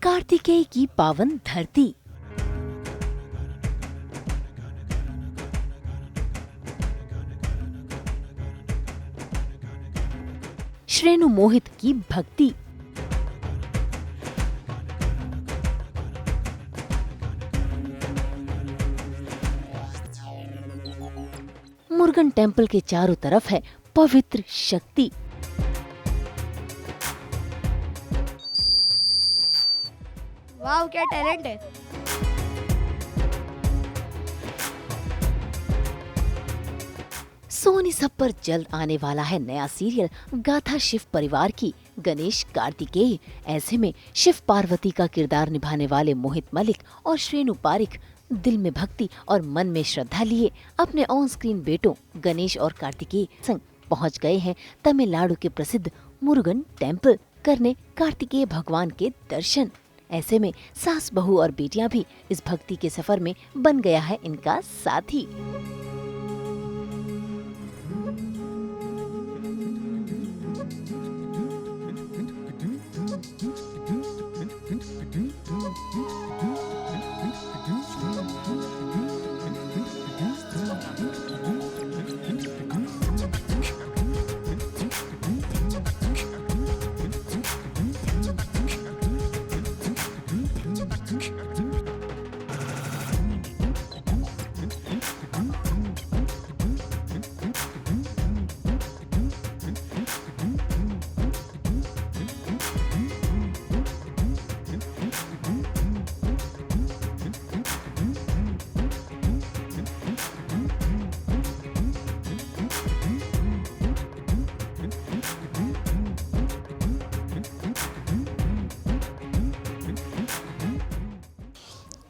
कार्तिकेय की पावन धरती। श्रेणु मोहित की भक्ति। मुरुगन टेम्पल के चारों तरफ है पवित्र शक्ति। वाह क्या टैलेंट है। सोनी सब पर जल्द आने वाला है नया सीरियल गाथा शिव परिवार की गणेश कार्तिकेय। ऐसे में शिव पार्वती का किरदार निभाने वाले मोहित मलिक और श्रेणु पारिक दिल में भक्ति और मन में श्रद्धा लिए अपने ऑन स्क्रीन बेटों गणेश और कार्तिकेय संग पहुंच गए हैं तमिलनाडु के प्रसिद्ध मुरुगन टेम्पल करने कार्तिकेय भगवान के दर्शन। ऐसे में सास बहू और बेटियां भी इस भक्ति के सफर में बन गया है इनका साथी।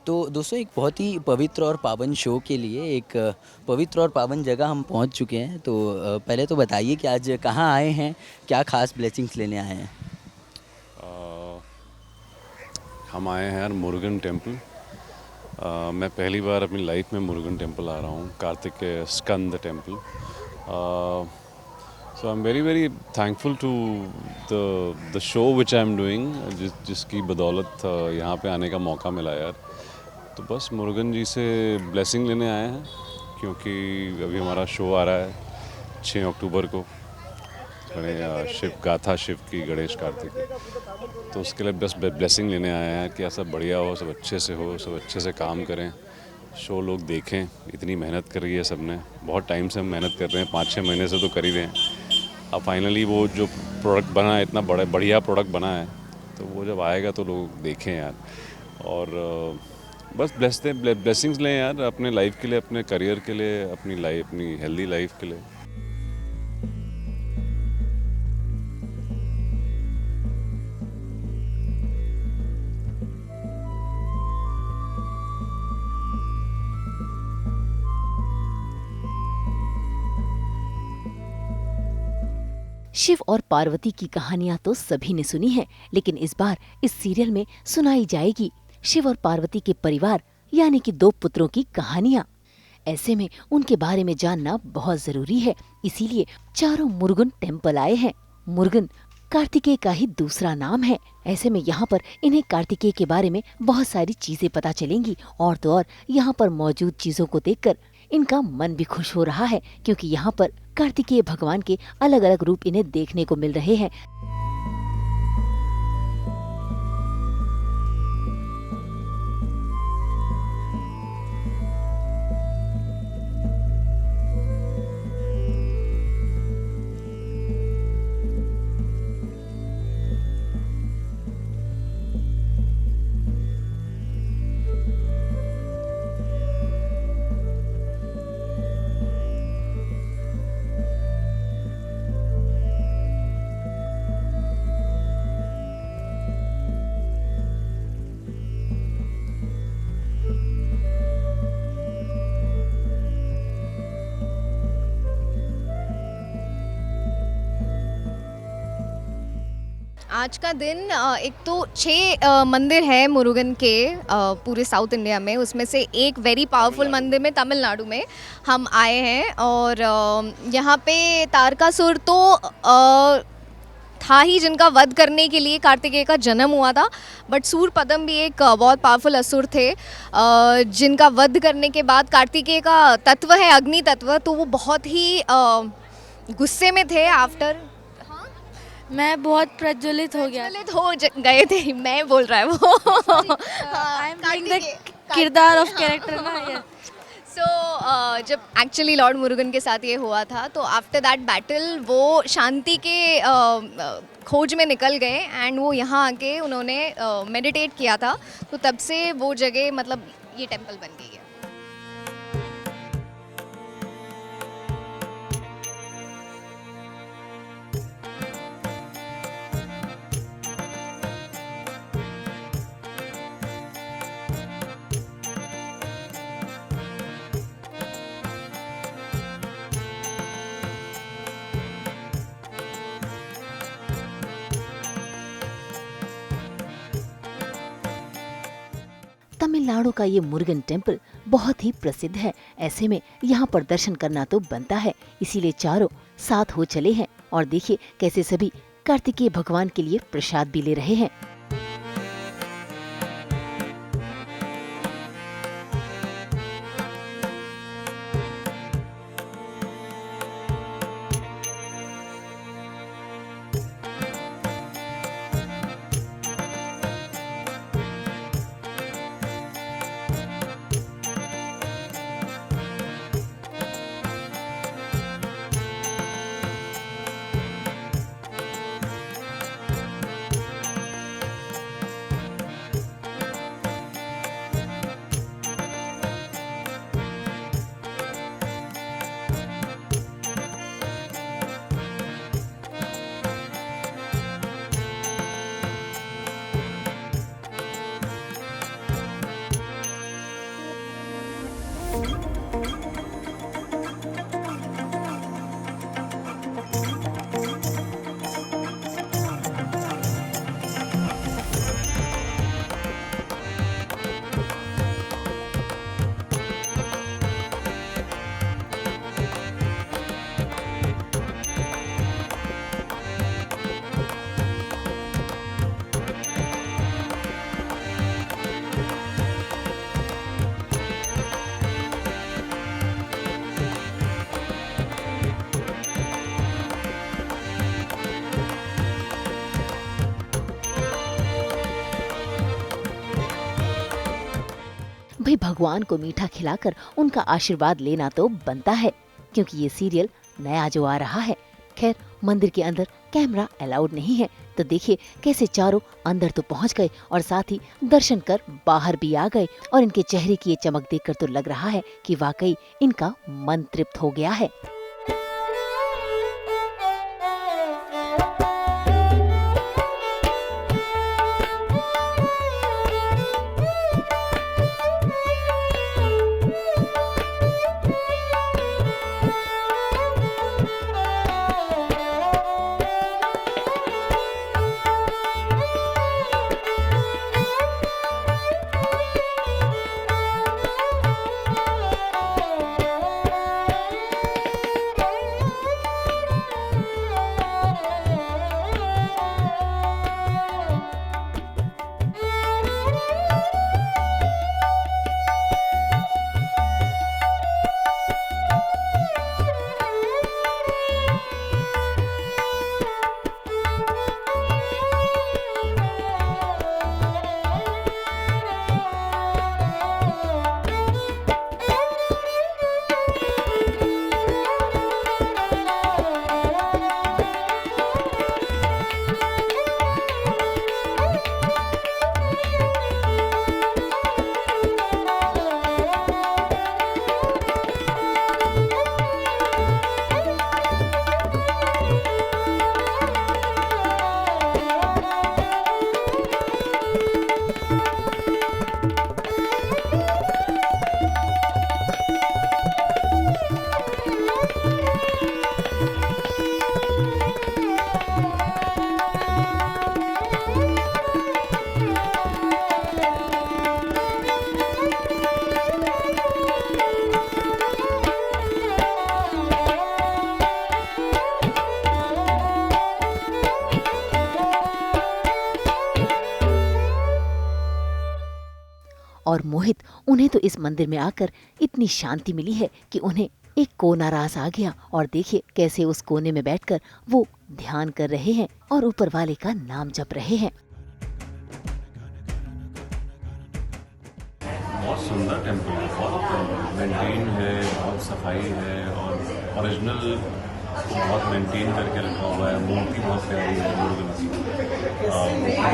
तो दोस्तों एक बहुत ही पवित्र और पावन शो के लिए एक पवित्र और पावन जगह हम पहुंच चुके हैं। तो पहले तो बताइए कि आज कहाँ आए हैं, क्या खास ब्लेसिंग्स लेने आए हैं? हम आए हैं यार मुरुगन टेम्पल। मैं पहली बार अपनी लाइफ में मुरुगन टेम्पल आ रहा हूँ, Kartikeya Skanda temple. So I am very very thankful to the show which I am doing, जिसकी बदौलत यहाँ पे आने का मौका मिला यार। तो बस मुरुगन जी से ब्लेसिंग लेने आए हैं, क्योंकि अभी हमारा शो आ रहा है 6 अक्टूबर को, शिव गाथा शिव की गणेश कार्तिक। तो उसके लिए बस ब्लेसिंग लेने आए हैं कि सब बढ़िया हो, सब अच्छे से हो, सब अच्छे से काम करें, शो लोग देखें। इतनी मेहनत कर रही है सबने, बहुत टाइम से हम मेहनत कर रहे हैं, 5-6 महीने से तो कर ही रहे हैं। अब फाइनली वो जो प्रोडक्ट बना है, इतना बढ़िया प्रोडक्ट बना है, तो वो जब आएगा तो लोग देखें यार। और बस ब्लेसिंग्स लें यार अपने लाइफ के लिए, अपने करियर के लिए, अपनी हेल्दी लाइफ के लिए। शिव और पार्वती की कहानियां तो सभी ने सुनी है, लेकिन इस बार इस सीरियल में सुनाई जाएगी शिव और पार्वती के परिवार यानी कि 2 पुत्रों की कहानियां। ऐसे में उनके बारे में जानना बहुत जरूरी है, इसीलिए चारों मुरुगन टेम्पल आए हैं। मुरुगन कार्तिकेय का ही दूसरा नाम है। ऐसे में यहाँ पर इन्हें कार्तिकेय के बारे में बहुत सारी चीजें पता चलेंगी, और तो और यहाँ पर मौजूद चीजों को देखकर इनका मन भी खुश हो रहा है, क्योंकि यहाँ पर कार्तिकेय भगवान के अलग अलग रूप इन्हें देखने को मिल रहे हैं। आज का दिन एक तो 6 मंदिर है मुरुगन के पूरे साउथ इंडिया में, उसमें से एक वेरी पावरफुल मंदिर में तमिलनाडु में हम आए हैं। और यहाँ पे तारकासुर तो था ही जिनका वध करने के लिए कार्तिकेय का जन्म हुआ था, बट सूरपदम भी एक बहुत पावरफुल असुर थे जिनका वध करने के बाद कार्तिकेय का तत्व है अग्नि तत्व, तो वो बहुत ही गुस्से में थे आफ्टर। मैं बहुत प्रज्वलित हो गया। प्रज्वलित हो गए थे, मैं बोल रहा है वो। आई एम प्लेइंग द किरदार ऑफ कैरेक्टर ना ये। सो जब एक्चुअली लॉर्ड मुरुगन के साथ ये हुआ था, तो आफ्टर दैट बैटल वो शांति के खोज में निकल गए एंड वो यहाँ आके उन्होंने मेडिटेट किया था, तो तब से वो जगह मतलब ये टेम्पल बन गई है। तमिलनाडु का ये मुरुगन टेम्पल बहुत ही प्रसिद्ध है। ऐसे में यहाँ पर दर्शन करना तो बनता है, इसीलिए चारों साथ हो चले हैं और देखिए कैसे सभी कार्तिकेय भगवान के लिए प्रसाद भी ले रहे हैं। भाई भगवान को मीठा खिलाकर उनका आशीर्वाद लेना तो बनता है, क्योंकि ये सीरियल नया जो आ रहा है। खैर मंदिर के अंदर कैमरा अलाउड नहीं है, तो देखिए कैसे चारों अंदर तो पहुंच गए और साथ ही दर्शन कर बाहर भी आ गए और इनके चेहरे की ये चमक देखकर तो लग रहा है कि वाकई इनका मन तृप्त हो गया है। और मोहित, उन्हें तो इस मंदिर में आकर इतनी शांति मिली है कि उन्हें एक कोना रास आ गया। और देखिए कैसे उस कोने में बैठकर वो ध्यान कर रहे हैं और ऊपर वाले का नाम जप रहे हैं। बहुत सुंदर टेम्पल है, बहुत मेंटेन है, बहुत सफाई है और ओरिजिनल बहुत मेंटेन करके रखा हुआ है। मूर्ति बहुत प्यारी है मुरुगन की,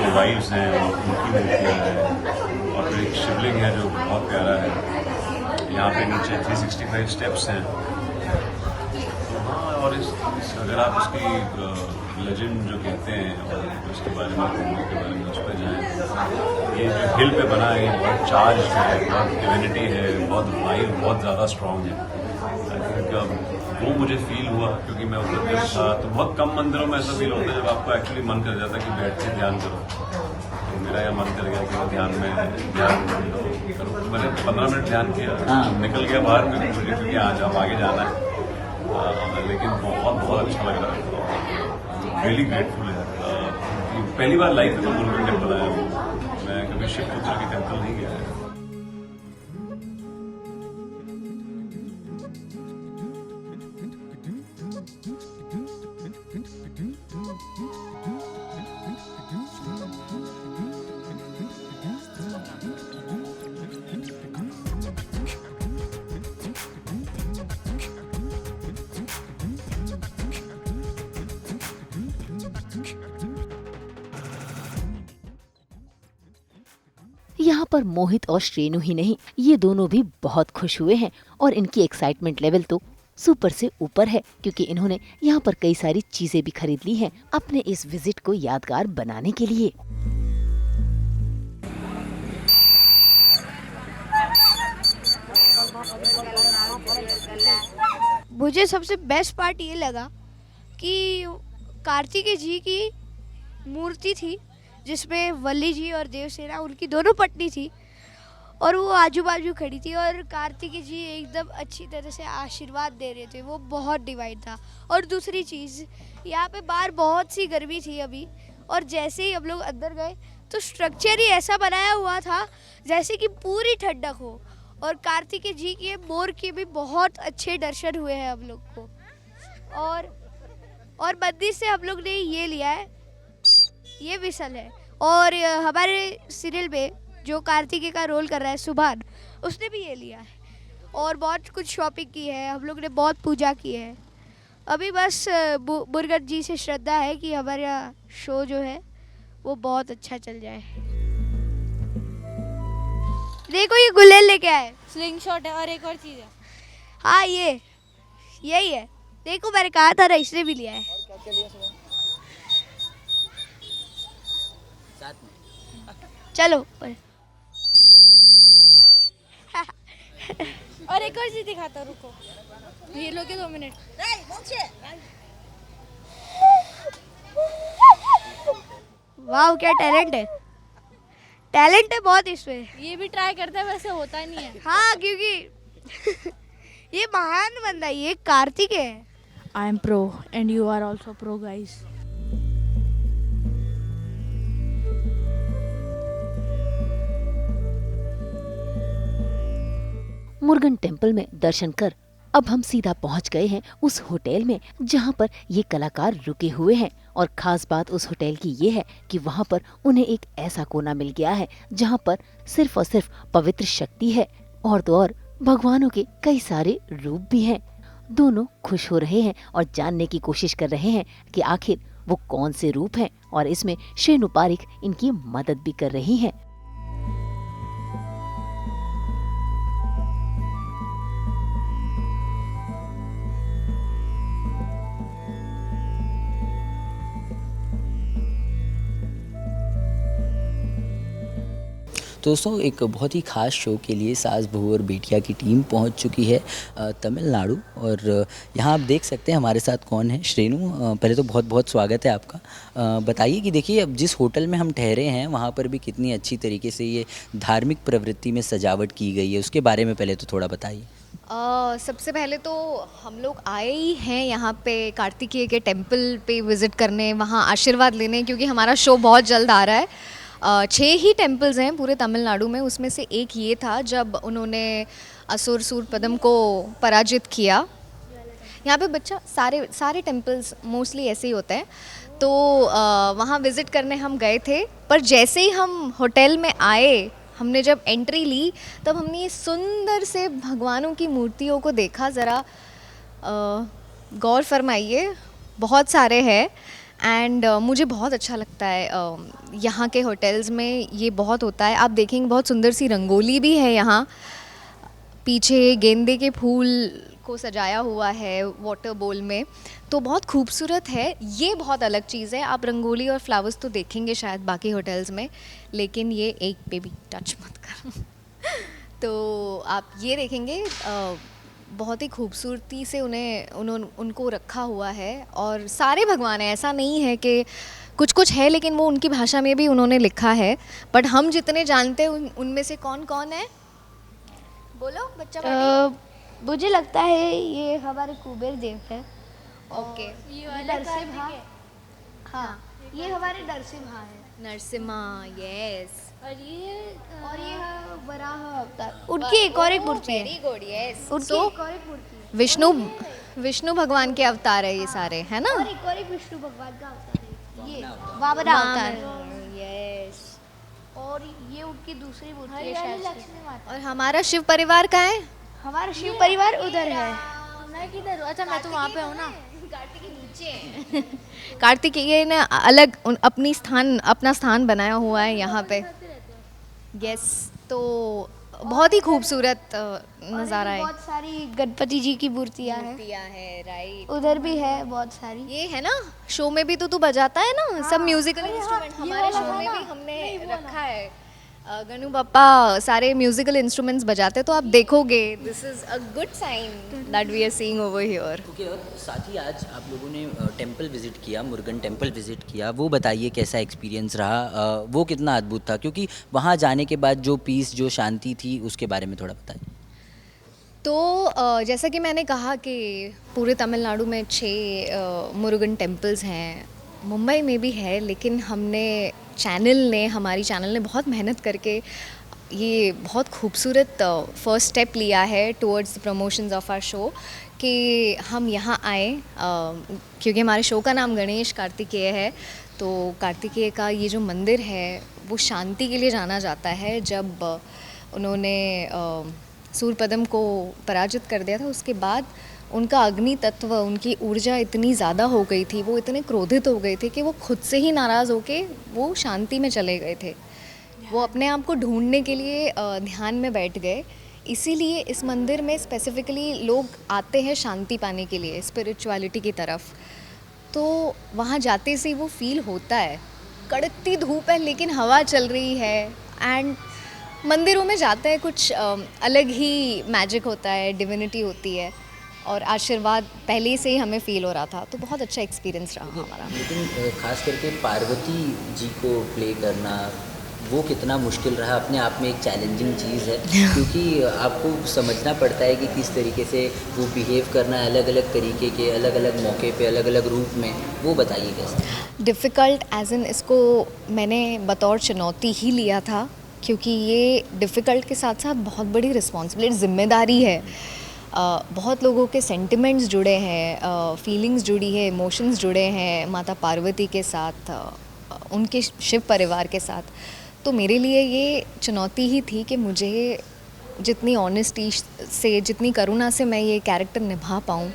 जो वाइव्स हैं उनकी मूर्तियाँ हैं और फिर एक शिवलिंग है जो बहुत प्यारा है। यहाँ पे नीचे 365 स्टेप्स हैं। हाँ, और अगर आप उसकी लेजेंड जो कहते हैं और उसके बारे में घूमने के बारे में उस पर जाएँ, ये जो हिल पे बना है ये बहुत चार्ज है, बहुत डिविनिटी है, बहुत वाइब बहुत ज़्यादा स्ट्रॉन्ग है। आई थिंक वो मुझे फील हुआ क्योंकि मैं उधर जब था तो बहुत कम मंदिरों में ऐसा फील होता है जब आपको एक्चुअली मन कर जाता है कि बैठ के ध्यान करो। तो मेरा यह मन कर गया कि मैं ध्यान करूँ। मैंने 15 मिनट ध्यान किया, निकल गया बाहर में मुझे क्योंकि आज अब आगे जाना है। लेकिन बहुत अच्छा लग रहा है, रियली ग्रेटफुल है। पहली बार लाइफ में मुरुगन टेम्पल आया हूँ, मैं कभी शिवपुत्र के टेम्पल नहीं गया है। यहाँ पर मोहित और श्रेनु ही नहीं, ये दोनों भी बहुत खुश हुए हैं और इनकी एक्साइटमेंट लेवल तो सुपर से ऊपर है क्योंकि इन्होंने यहाँ पर कई सारी चीजें भी खरीद ली हैं अपने इस विजिट को यादगार बनाने के लिए। मुझे सबसे बेस्ट पार्ट ये लगा कि कार्तिकेय जी की मूर्ति थी जिसमें वल्ली जी और देवसेना उनकी दोनों पत्नी थी और वो आजू बाजू खड़ी थी और कार्तिकेय जी एकदम अच्छी तरह से आशीर्वाद दे रहे थे। वो बहुत डिवाइन था। और दूसरी चीज़, यहाँ पे बाहर बहुत सी गर्मी थी अभी, और जैसे ही हम लोग अंदर गए तो स्ट्रक्चर ही ऐसा बनाया हुआ था जैसे कि पूरी ठंडक हो। और कार्तिकेय जी के मोर के भी बहुत अच्छे दर्शन हुए हैं हम लोग को। और मंदिर से हम लोग ने ये लिया है, ये विसल है। और हमारे सीरियल में जो कार्तिकेय का रोल कर रहा है सुभान, उसने भी ये लिया है और बहुत कुछ शॉपिंग की है। हम लोग ने बहुत पूजा की है। अभी बस मुरुगन जी से श्रद्धा है कि हमारा शो जो है वो बहुत अच्छा चल जाए। देखो ये गुलेल लेके आए, स्लिंग शॉट है और एक और चीज़ है। हाँ यही है। देखो मैंने कहा था ना, इसने भी लिया है। चलो और एक और चीज़ दिखाता हूँ, रुको, ये लोगे 2 मिनट। वाह क्या टैलेंट है, टैलेंट है बहुत इसमें। ये भी ट्राई करते हैं, वैसे होता नहीं है। हाँ क्योंकि ये महान बंदा, ये कार्तिकेय है। I am pro and you are also pro guys. Murugan temple में दर्शन कर अब हम सीधा पहुंच गए हैं उस होटल में जहां पर ये कलाकार रुके हुए हैं। और खास बात उस होटल की ये है कि वहां पर उन्हें एक ऐसा कोना मिल गया है जहां पर सिर्फ और सिर्फ पवित्र शक्ति है और तो और भगवानों के कई सारे रूप भी हैं। दोनों खुश हो रहे हैं और जानने की कोशिश कर रहे हैं कि आखिर वो कौन से रूप हैं और इसमें श्रेनु पारिक इनकी मदद भी कर रही हैं। दोस्तों एक बहुत ही ख़ास शो के लिए सास बहू और बेटिया की टीम पहुंच चुकी है तमिलनाडु। और यहाँ आप देख सकते हैं हमारे साथ कौन है। श्रेनु, पहले तो बहुत बहुत स्वागत है आपका। बताइए कि देखिए अब जिस होटल में हम ठहरे हैं वहाँ पर भी कितनी अच्छी तरीके से ये धार्मिक प्रवृत्ति में सजावट की गई है, उसके बारे में पहले तो थोड़ा बताइए। सबसे पहले तो हम लोग आए ही हैं यहाँ पे कार्तिकेय के टेम्पल पे विज़िट करने, वहाँ आशीर्वाद लेने, क्योंकि हमारा शो बहुत जल्द आ रहा है। 6 ही टेम्पल्स हैं पूरे तमिलनाडु में, उसमें से एक ये था जब उन्होंने असुर सूरपदम को पराजित किया। यहाँ पे बच्चा सारे टेम्पल्स मोस्टली ऐसे ही होते हैं। तो वहाँ विज़िट करने हम गए थे, पर जैसे ही हम होटल में आए, हमने जब एंट्री ली, तब हमने ये सुंदर से भगवानों की मूर्तियों को देखा। ज़रा गौर फरमाइए, बहुत सारे हैं। एंड मुझे बहुत अच्छा लगता है यहाँ के होटल्स में ये बहुत होता है। आप देखेंगे बहुत सुंदर सी रंगोली भी है यहाँ, पीछे गेंदे के फूल को सजाया हुआ है वाटर बोल में, तो बहुत खूबसूरत है। ये बहुत अलग चीज़ है। आप रंगोली और फ्लावर्स तो देखेंगे शायद बाकी होटल्स में, लेकिन ये एक पे भी टच मत करो। तो आप ये देखेंगे बहुत ही खूबसूरती से उनको रखा हुआ है। और सारे भगवान हैं, ऐसा नहीं है कि कुछ है, लेकिन वो उनकी भाषा में भी उन्होंने लिखा है। बट हम जितने जानते हैं उनमें से कौन कौन है, बोलो बच्चा। मुझे लगता है ये हमारे कुबेर देव है। ओके, ये नरसिम्हा, हाँ ये हमारे नरसिम्हा है। नरसिम्हा, यस। और ये वराह अवतार, उनकी एक और एक मूर्ति है। Very good, yes. उनकी एक और एक मूर्ति है। विष्णु भगवान के अवतार है ये सारे, है ना? और एक विष्णु भगवान का अवतार है, ये वामन अवतार। यस। और ये उनकी दूसरी मूर्ति है शायद से। और हमारा शिव परिवार कहाँ है? हमारा शिव परिवार उधर है। मैं किधर हूँ? अच्छा मैं तो वहाँ पे हूँ ना। कार्तिकेय ने अलग अपना स्थान बनाया हुआ है यहाँ पे। यस, तो बहुत ही खूबसूरत नज़ारा है। बहुत सारी गणपति जी की मूर्तियाँ हैं, है, राइट। उधर भी है बहुत सारी। ये है ना, शो में भी तो तू बजाता है ना सब म्यूजिकल इंस्ट्रूमेंट। हमारे शो में भी हमने रखा है, गणू पापा सारे म्यूजिकल इंस्ट्रूमेंट्स बजाते हैं। तो आप देखोगे, this is a good sign that we are seeing over here. Okay, और साथ ही आज आप लोगों ने टेंपल विज़िट किया, मुरुगन टेंपल विज़िट किया, वो बताइए कैसा एक्सपीरियंस रहा? वो कितना अद्भुत था? क्योंकि वहाँ जाने के बाद जो पीस, जो शांति थी, उसके बारे में थोड़ा बताइए। तो जैसा कि मैंने कहा कि पूरे तमिलनाडु में 6 मुरुगन टेम्पल्स हैं, मुंबई में भी है, लेकिन हमारी चैनल ने बहुत मेहनत करके ये बहुत खूबसूरत फर्स्ट स्टेप लिया है towards the promotions of our show कि हम यहाँ आए, क्योंकि हमारे शो का नाम गणेश कार्तिकेय है। तो कार्तिकेय का ये जो मंदिर है वो शांति के लिए जाना जाता है। जब उन्होंने सूरपदम को पराजित कर दिया था, उसके बाद उनका अग्नि तत्व, उनकी ऊर्जा इतनी ज़्यादा हो गई थी, वो इतने क्रोधित हो गए थे कि वो खुद से ही नाराज़ होके वो शांति में चले गए थे। वो अपने आप को ढूंढने के लिए ध्यान में बैठ गए। इसीलिए इस मंदिर में स्पेसिफ़िकली लोग आते हैं शांति पाने के लिए, स्पिरिचुअलिटी की तरफ। तो वहाँ जाते से वो फील होता है। कड़कती धूप है लेकिन हवा चल रही है, एंड मंदिरों में जाते हैं कुछ अलग ही मैजिक होता है, डिविनिटी होती है, और आशीर्वाद पहले से ही हमें फील हो रहा था। तो बहुत अच्छा एक्सपीरियंस रहा हमारा। लेकिन खास करके पार्वती जी को प्ले करना, वो कितना मुश्किल रहा? अपने आप में एक चैलेंजिंग चीज़ है, क्योंकि आपको समझना पड़ता है कि किस तरीके से वो बिहेव करना है, अलग अलग तरीके के, अलग अलग मौके पे, अलग अलग रूप में। वो बताइए कैसे? डिफ़िकल्ट एज इन, इसको मैंने बतौर चुनौती ही लिया था, क्योंकि ये डिफ़िकल्ट के साथ साथ बहुत बड़ी रिस्पॉन्सिबिलिटी, जिम्मेदारी है। बहुत लोगों के सेंटिमेंट्स जुड़े हैं, फीलिंग्स जुड़ी है, इमोशंस जुड़े हैं माता पार्वती के साथ, उनके शिव परिवार के साथ। तो मेरे लिए ये चुनौती ही थी कि मुझे जितनी ऑनेस्टी से, जितनी करुणा से मैं ये कैरेक्टर निभा पाऊँ,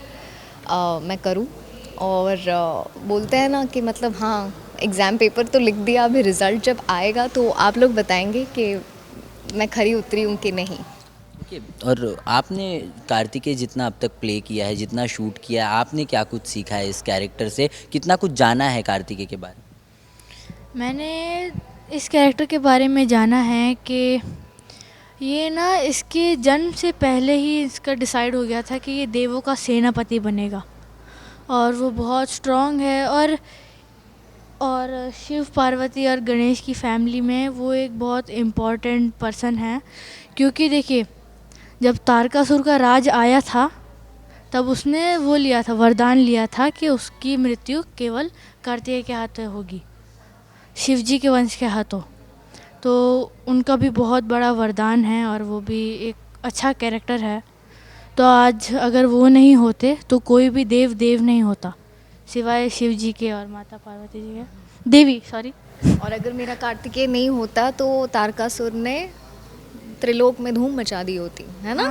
मैं करूँ। और बोलते हैं ना कि मतलब हाँ, एग्ज़ाम पेपर तो लिख दिया, अभी रिज़ल्ट जब आएगा तो आप लोग बताएंगे कि मैं खरी उतरी हूँ कि नहीं। और आपने कार्तिकेय जितना अब तक प्ले किया है, जितना शूट किया है, आपने क्या कुछ सीखा है इस कैरेक्टर से? कितना कुछ जाना है कार्तिकेय के बारे में? मैंने इस कैरेक्टर के बारे में जाना है कि ये ना इसके जन्म से पहले ही इसका डिसाइड हो गया था कि ये देवों का सेनापति बनेगा, और वो बहुत स्ट्रॉन्ग है। और शिव, पार्वती और गणेश की फैमिली में वो एक बहुत इम्पॉर्टेंट पर्सन है, क्योंकि देखिए जब तारकासुर का राज आया था तब उसने वो लिया था, वरदान लिया था कि उसकी मृत्यु केवल कार्तिकेय के हाथ होगी, शिव जी के वंश के हाथों। तो उनका भी बहुत बड़ा वरदान है और वो भी एक अच्छा कैरेक्टर है। तो आज अगर वो नहीं होते तो कोई भी देव देव नहीं होता सिवाय शिव जी के और माता पार्वती जी के, देवी सॉरी। और अगर मेरा कार्तिकेय नहीं होता तो तारकासुर ने त्रिलोक में धूम मचा दी होती, है ना?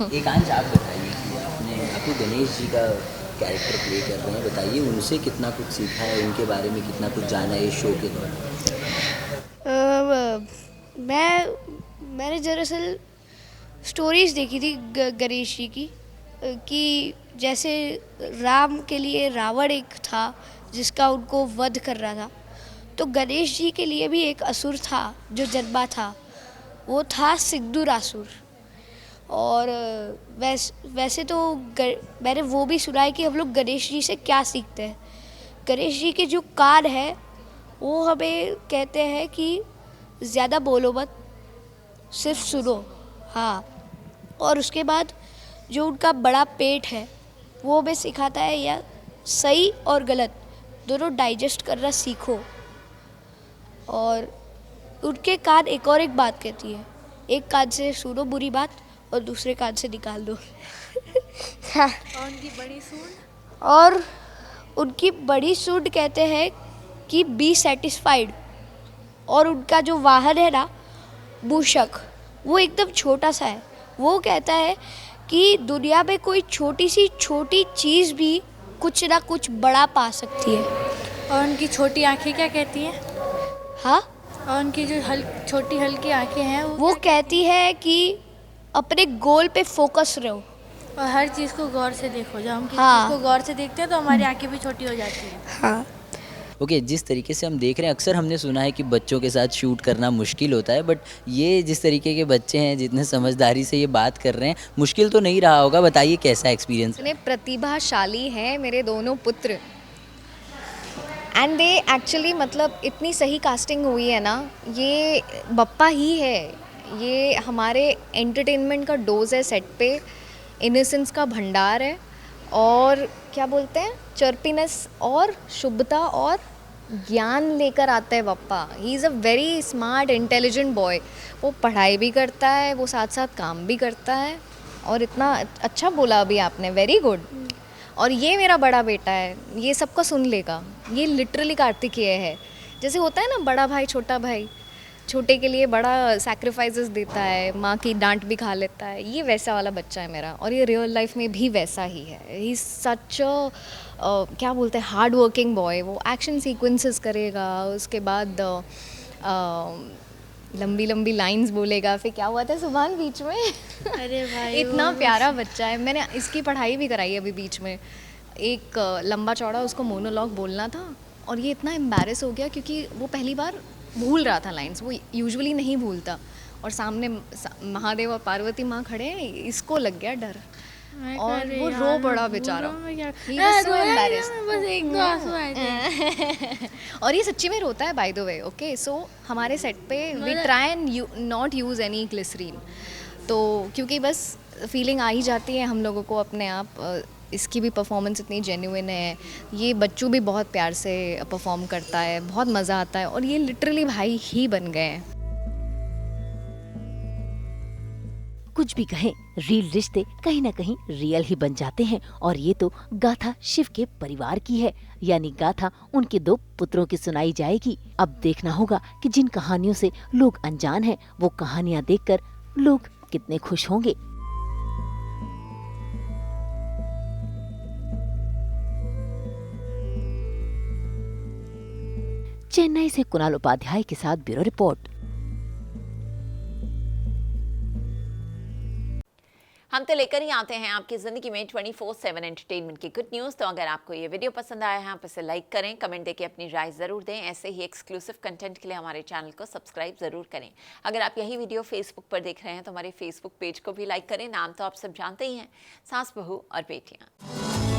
एकांश आप बताइए कि आपने गणेश जी का कैरेक्टर प्ले कर रहे हैं, बताइए उनसे कितना कुछ सीखा है, उनके बारे में कितना कुछ जाना है इस शो के दौरान। मैंने दरअसल स्टोरीज देखी थी गणेश जी की, कि जैसे राम के लिए रावण एक था जिसका उनको वध कर रहा था, तो गणेश जी के लिए भी एक असुर था जो जन्मा था, वो था सिंदूरासुर। और वैसे तो मैंने वो भी सुना है कि हम लोग गणेश जी से क्या सीखते हैं। गणेश जी के जो कान है वो हमें कहते हैं कि ज़्यादा बोलो मत, सिर्फ सुनो। हाँ, और उसके बाद जो उनका बड़ा पेट है वो हमें सिखाता है या सही और गलत दोनों डाइजेस्ट करना सीखो। और उनके कान एक और एक बात कहती है, एक कान से सुनो बुरी बात और दूसरे कान से निकाल दो। हाँ। और उनकी बड़ी सूंड, और उनकी बड़ी सूंड कहते हैं कि बी सेटिस्फाइड। और उनका जो वाहन है ना मूषक, वो एकदम छोटा सा है। वो कहता है कि दुनिया में कोई छोटी सी छोटी चीज़ भी कुछ ना कुछ बड़ा पा सकती है। और उनकी छोटी आंखें क्या कहती हैं? हाँ, और उनकी जो छोटी हल्की आंखें हैं वो कहती है कि अपने गोल पे फोकस रहो और हर चीज़ को गौर से देखो। जब हम किसी हाँ। चीज़ को गौर से देखते हैं तो हमारी आंखें भी छोटी हो जाती हैं। हाँ। ओके, जिस तरीके से हम देख रहे हैं, अक्सर हमने सुना है कि बच्चों के साथ शूट करना मुश्किल होता है, बट ये जिस तरीके के बच्चे हैं, जितने समझदारी से ये बात कर रहे हैं, मुश्किल तो नहीं रहा होगा। बताइए कैसा एक्सपीरियंस? इतने प्रतिभाशाली हैं मेरे दोनों पुत्र, एंड दे एक्चुअली मतलब इतनी सही कास्टिंग हुई है ना, ये बप्पा ही है, ये हमारे एंटरटेनमेंट का डोज है सेट पे, इनोसेंस का भंडार है, और क्या बोलते हैं, चर्पीनेस और शुभता और ज्ञान लेकर आता है Bappa. He is a very smart intelligent boy. वो पढ़ाई भी करता है, वो साथ साथ काम भी करता है, और इतना अच्छा बोला अभी आपने, वेरी गुड। और ये मेरा बड़ा बेटा है, ये सबका सुन लेगा, ये लिटरली कार्तिकेय है। जैसे होता है ना बड़ा भाई छोटा भाई, छोटे के लिए बड़ा सैक्रिफाइसेस देता है, माँ की डांट भी खा लेता है, ये वैसा वाला बच्चा है मेरा। और ये रियल लाइफ में भी वैसा ही है। ही सच क्या बोलते हैं, हार्ड वर्किंग बॉय। वो एक्शन सीक्वेंसेस करेगा, उसके बाद लंबी लंबी लाइंस बोलेगा, फिर क्या हुआ था सुभान बीच में अरे भाई इतना प्यारा बच्चा है। मैंने इसकी पढ़ाई भी कराई अभी बीच में, एक लंबा चौड़ा उसको मोनोलॉग बोलना था, और ये इतना एम्बैरेस हो गया क्योंकि वो पहली बार भूल रहा था लाइंस, वो यूजुअली नहीं भूलता, और सामने महादेव और पार्वती माँ खड़े हैं, इसको लग गया डर और वो रो पड़ा बेचारा। He was so embarrassed. बस एक दो आंसू आए थे। और ये सच्ची में रोता है by the way. Okay, so हमारे सेट पे we try and not use any glycerin, तो क्योंकि बस फीलिंग आ ही जाती है हम लोगों को अपने आप। इसकी भी परफॉर्मेंस इतनी जेन्युइन है, ये बच्चू भी बहुत प्यार से परफॉर्म करता है, बहुत मज़ा आता है, और ये लिटरली भाई ही बन गए हैं। कुछ भी कहें, रियल रिश्ते कहीं न कहीं रियल ही बन जाते हैं, और ये तो गाथा शिव के परिवार की है, यानी गाथा उनके 2 पुत्रों की सुनाई जाएगी। अब देखना होगा कि जिन कहानियों से लोग अनजान हैं, वो कहानियां देखकर लोग कितने खुश होंगे। चेन्नई से कुणाल उपाध्याय के साथ ब्यूरो रिपोर्ट। हम तो लेकर ही आते हैं आपकी ज़िंदगी में 24/7 एंटरटेनमेंट की गुड न्यूज़। तो अगर आपको ये वीडियो पसंद आया है, आप इसे लाइक करें, कमेंट देके अपनी राय ज़रूर दें। ऐसे ही एक्सक्लूसिव कंटेंट के लिए हमारे चैनल को सब्सक्राइब ज़रूर करें। अगर आप यही वीडियो फेसबुक पर देख रहे हैं तो हमारे फेसबुक पेज को भी लाइक करें। नाम तो आप सब जानते ही हैं, सास बहू और बेटियाँ।